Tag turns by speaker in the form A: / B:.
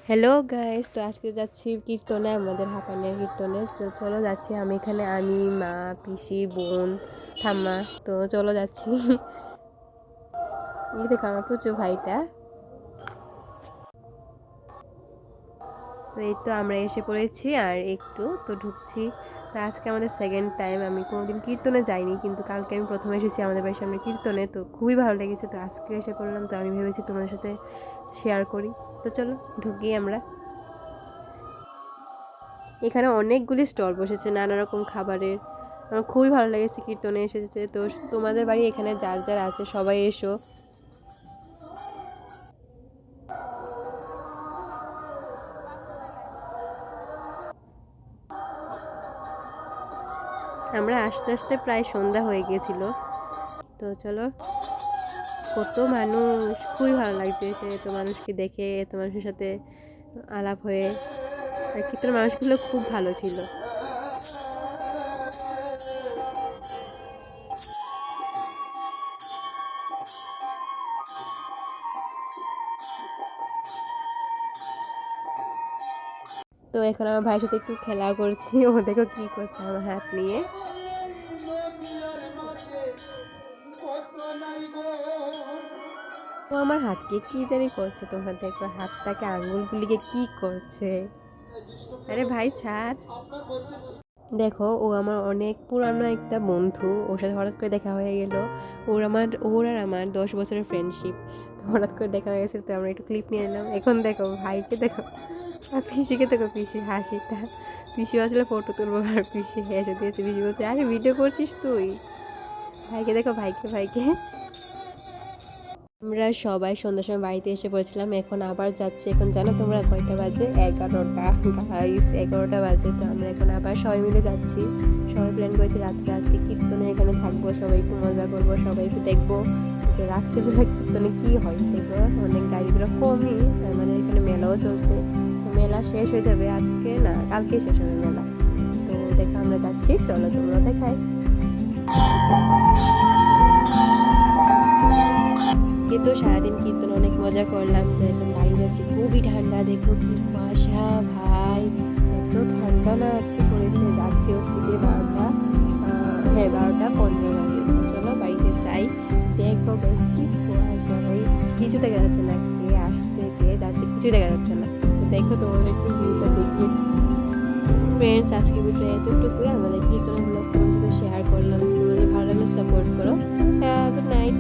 A: Hello guys, তো আজকে যাচ্ছি কীর্তনে, আমাদের হাঁপানিয়া কীর্তনে। তো চলো যাচ্ছি, আমি মা, পিসি, বোন, ঠাম্মা। তো চলো যাচ্ছি। এই দেখো আমার পুচু ভাইটা। তো এই তো আমরা এসে পড়েছি, আর একটু তো ঢুকছি। তো আজকে আমাদের সেকেন্ড টাইম। আমি কোনোদিন কীর্তনে যাইনি, কিন্তু কালকে আমি প্রথমে এসেছি আমাদের বাড়ির সামনে কীর্তনে। তো খুবই ভালো লেগেছে, তো আজকে এসে পড়লাম। তো আমি ভেবেছি তোমাদের সাথে শেয়ার করি। তো চলো ঢুকি আমরা। এখানে অনেকগুলি স্টল বসেছে নানা রকম খাবারের। আমার খুবই ভালো লেগেছে কীর্তনে এসেছে। তো তোমাদের বাড়ি এখানে যার যার আছে সবাই এসো। আমরা আস্তে আস্তে প্রায় সন্ধ্যা হয়ে গিয়েছিল। তো চলো, কত মানুষ, খুবই ভালো লাগছে এত মানুষকে দেখে, এত মানুষের সাথে আলাপ হয়ে। আর কীর্তনের মানুষগুলো খুব ভালো ছিল। তো এখন আমার ভাইয়ের সাথে একটু খেলা করছি, ও দেখো কি করছে আমার হাত নিয়ে। ও আমার হাতকে কি জানি করছে, তোমরা দেখো হাতটাকে, আঙ্গুলগুলিকে কি করছে। আরে ভাই ছাড়। দেখো, ও আমার অনেক পুরানো একটা বন্ধু, ওর সাথে হঠাৎ করে দেখা হয়ে গেল। ওর আর আমার 10 বছরের ফ্রেন্ডশিপ। তো হঠাৎ করে দেখা হয়ে গেছে, তো আমরা একটু ক্লিপ নিয়ে নিলাম। এখন দেখো ভাইকে দেখো, আর পিসিকে দেখো, পিসির হাসিটা। পিসি আসলে ফটো তুলবো, আর পিসি হেসে দিয়েছে। পিসি বলছে, আরে ভিডিও করছিস তুই? ভাইকে দেখো, ভাইকে। আমরা সবাই সন্ধ্যার সময় বাড়িতে এসে পড়েছিলাম। এখন আবার যাচ্ছি। এখন জানো তোমরা কয়টা বাজে? 11টা। গাইস, 11টা বাজে। তো আমরা এখন আবার সবাই মিলে যাচ্ছি। সবাই প্ল্যান করেছি রাত্রে আজকে কীর্তনে এখানে থাকবো, সবাই একটু মজা করবো, সবাই একটু দেখবো যে রাত্রেবেলা কীর্তনে কি হয়। দেখবো অনেক গাড়িগুলো কমই, আমাদের এখানে মেলাও চলছে। তো মেলা শেষ হয়ে যাবে আজকে, না কালকে শেষ হবে মেলা। তো দেখো আমরা যাচ্ছি, চলো তোমরা দেখাই। তো সারাদিন কীর্তন অনেক মজা করলাম। তো এখন বাড়ি যাচ্ছি, খুবই ঠান্ডা, দেখো কি কুয়াশা ভাই, এত ঠান্ডা না আজকে পড়েছে। যাচ্ছি হচ্ছে গিয়ে 12টা 15 বাজে। তো চলো বাড়িতে যাই। দেখো বেশ কি কুয়াশা ভাই, কিছু দেখা যাচ্ছে না, কে আসছে কে যাচ্ছে কিছুই দেখা যাচ্ছে না। তো দেখো তোমাদের একটু ভিউটা দেখিয়ে। ফ্রেন্ডস, আজকে ভিডিও এতটুকুই। আমাদের কীর্তনের ব্লগ তোমাদের সাথে শেয়ার করলাম। তোমাদের ভালো লাগলে সাপোর্ট করো। Good night.